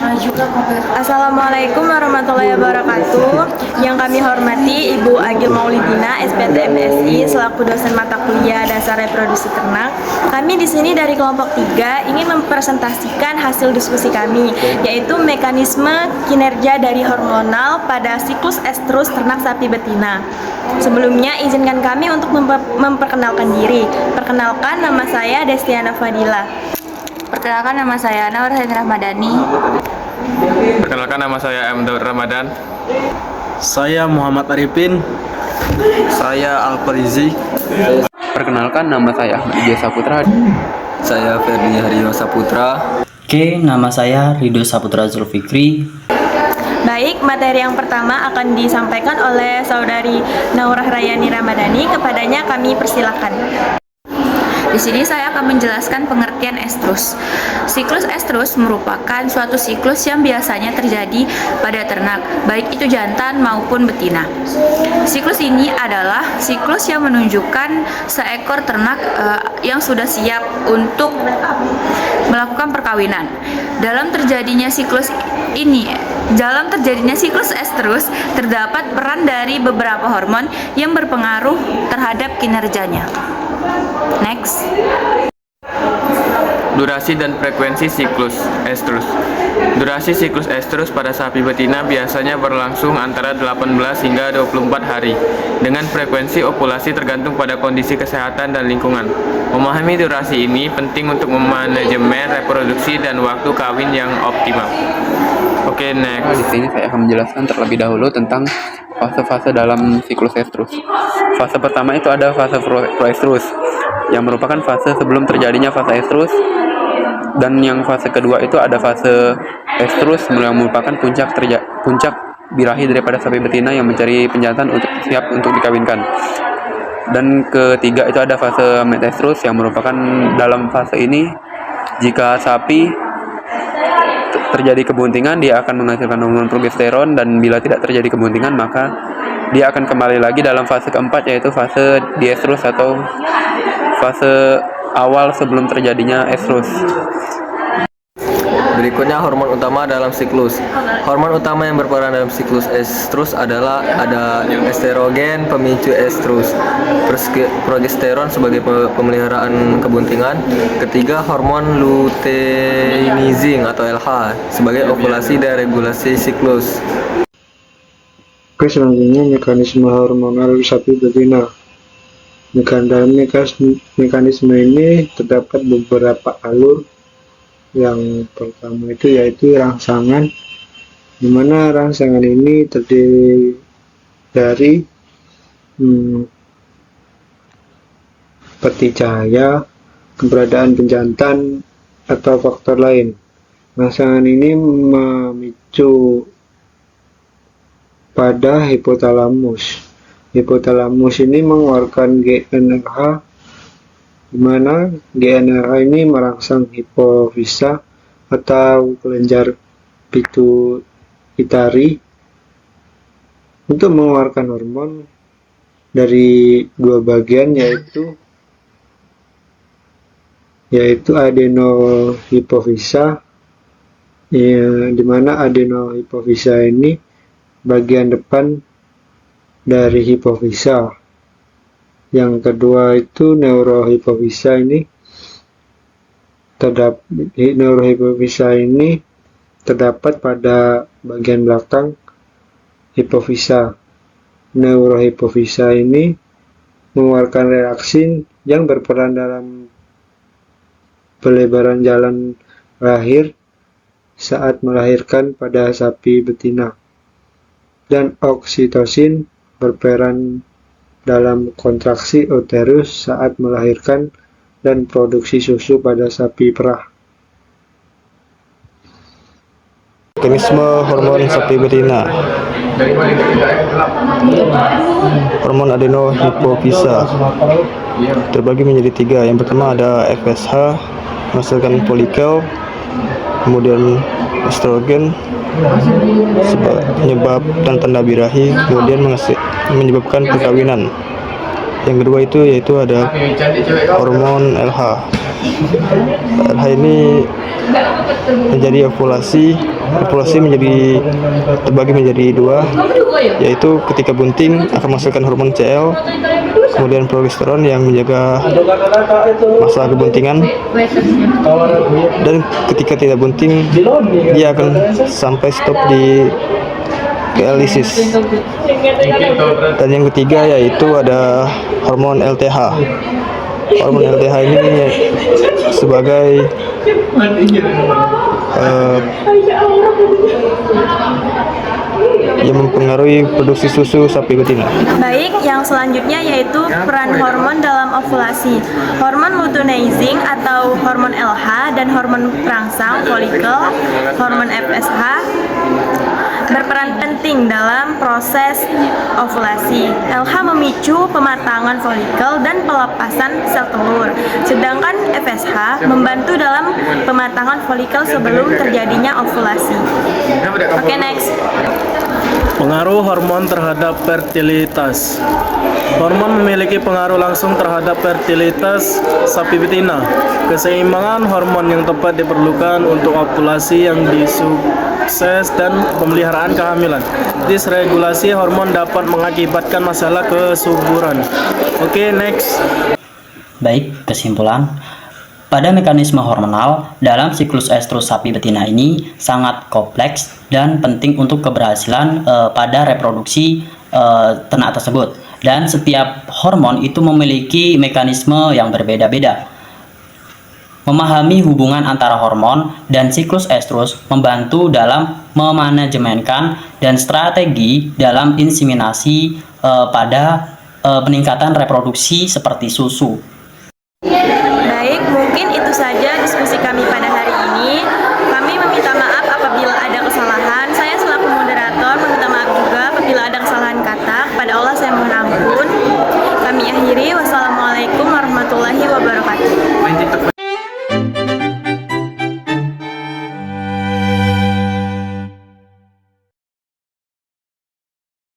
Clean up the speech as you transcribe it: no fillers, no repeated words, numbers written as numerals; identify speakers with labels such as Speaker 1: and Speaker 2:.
Speaker 1: Assalamualaikum warahmatullahi wabarakatuh. Yang kami hormati Ibu Agil Maulidina, SPT MSI, selaku dosen mata kuliah dasar reproduksi ternak. Kami di sini dari kelompok 3 ingin mempresentasikan hasil diskusi kami, yaitu mekanisme kinerja dari hormonal pada siklus estrus ternak sapi betina. Sebelumnya, izinkan kami untuk memperkenalkan diri. Perkenalkan, nama saya Destiana Fadila.
Speaker 2: Perkenalkan, nama saya Ana Warhain Rahmadani.
Speaker 3: Perkenalkan, nama saya M. Daud Ramadan.
Speaker 4: Saya Muhammad Arifin.
Speaker 5: Saya Al-Farizi.
Speaker 6: Perkenalkan, nama saya Ahmad Ija Saputra.
Speaker 5: Saya Ferdi Haryo Saputra.
Speaker 7: Oke, nama saya Ridho Saputra Zulfikri.
Speaker 1: Baik, materi yang pertama akan disampaikan oleh Saudari Naurah Rayani Ramadhani. Kepadanya kami persilakan.
Speaker 2: Di sini saya akan menjelaskan pengertian estrus. Siklus estrus merupakan suatu siklus yang biasanya terjadi pada ternak, baik itu jantan maupun betina. Siklus ini adalah siklus yang menunjukkan seekor ternak yang sudah siap untuk melakukan perkawinan. Dalam terjadinya siklus estrus, terdapat peran dari beberapa hormon yang berpengaruh terhadap kinerjanya. Next.
Speaker 3: Durasi dan frekuensi siklus estrus. Durasi siklus estrus pada sapi betina biasanya berlangsung antara 18 hingga 24 hari, dengan frekuensi ovulasi tergantung pada kondisi kesehatan dan lingkungan. Memahami durasi ini penting untuk memanajemen reproduksi dan waktu kawin yang optimal. Oke, next.
Speaker 6: Di sini saya akan menjelaskan terlebih dahulu tentang fase-fase dalam siklus estrus. Fase pertama itu ada fase proestrus, yang merupakan fase sebelum terjadinya fase estrus, dan yang fase kedua itu ada fase estrus yang merupakan puncak birahi daripada sapi betina yang mencari penjantan untuk siap untuk dikawinkan. Dan ketiga itu ada fase metestrus, yang merupakan dalam fase ini jika sapi terjadi kebuntingan, dia akan menghasilkan hormon progesteron, dan bila tidak terjadi kebuntingan maka dia akan kembali lagi dalam fase keempat, yaitu fase diestrus atau fase awal sebelum terjadinya estrus.
Speaker 5: Berikutnya hormon utama dalam siklus. Hormon utama yang berperan dalam siklus estrus adalah ada estrogen pemicu estrus, progesteron sebagai pemeliharaan kebuntingan, ketiga hormon luteinizing atau LH sebagai ovulasi dan regulasi siklus.
Speaker 8: Oke, selanjutnya mekanisme hormonal sapi betina. Dalam mekanisme ini terdapat beberapa alur. Yang pertama itu yaitu rangsangan, di mana rangsangan ini terdiri dari peti cahaya, keberadaan penjantan, atau faktor lain. Rangsangan ini memicu pada hipotalamus. Hipotalamus ini mengeluarkan GnRH, di mana GnRH ini merangsang hipofisa atau kelenjar pituitari untuk mengeluarkan hormon dari dua bagian, yaitu adenohipofisa, di mana adenohipofisa ini bagian depan dari hipofisa. Yang kedua itu neurohipofisa ini terdapat pada bagian belakang hipofisa. Neurohipofisa ini mengeluarkan relaksin yang berperan dalam pelebaran jalan lahir saat melahirkan pada sapi betina. Dan oksitosin berperan dalam kontraksi uterus saat melahirkan dan produksi susu pada sapi perah.
Speaker 4: Mekanisme hormon sapi betina. Hormon adenohipofisa terbagi menjadi 3. Yang pertama ada FSH, menghasilkan folikel, kemudian estrogen penyebab dan tanda birahi, kemudian menyebabkan perkawinan. Yang kedua itu yaitu ada hormon LH. LH ini menjadi ovulasi menjadi terbagi menjadi dua, yaitu ketika bunting akan menghasilkan hormon CL, kemudian progesteron yang menjaga masalah kebuntingan, dan ketika tidak bunting dia akan sampai stop di dialisis. Dan yang ketiga yaitu ada hormon LTH. Hormon LTH ini sebagai yang mempengaruhi produksi susu sapi betina.
Speaker 1: Baik, yang selanjutnya yaitu peran hormon dalam ovulasi. Hormon luteinizing atau hormon LH dan hormon perangsang folikel, hormon FSH berperan penting dalam proses ovulasi. LH memicu pematangan folikel dan pelepasan sel telur, sedangkan FSH membantu dalam pematangan folikel sebelum terjadinya ovulasi. Oke, next.
Speaker 9: Pengaruh hormon terhadap fertilitas. Hormon memiliki pengaruh langsung terhadap fertilitas sapi betina. Keseimbangan hormon yang tepat diperlukan untuk ovulasi yang sukses dan pemeliharaan kehamilan. Disregulasi hormon dapat mengakibatkan masalah kesuburan. Oke, next.
Speaker 7: Baik, kesimpulan. Pada mekanisme hormonal dalam siklus estrus sapi betina ini sangat kompleks dan penting untuk keberhasilan pada reproduksi ternak tersebut. Dan setiap hormon itu memiliki mekanisme yang berbeda-beda. Memahami hubungan antara hormon dan siklus estrus membantu dalam memanajemenkan dan strategi dalam inseminasi pada peningkatan reproduksi seperti susu.
Speaker 1: Baik, mungkin itu saja diskusi kami pada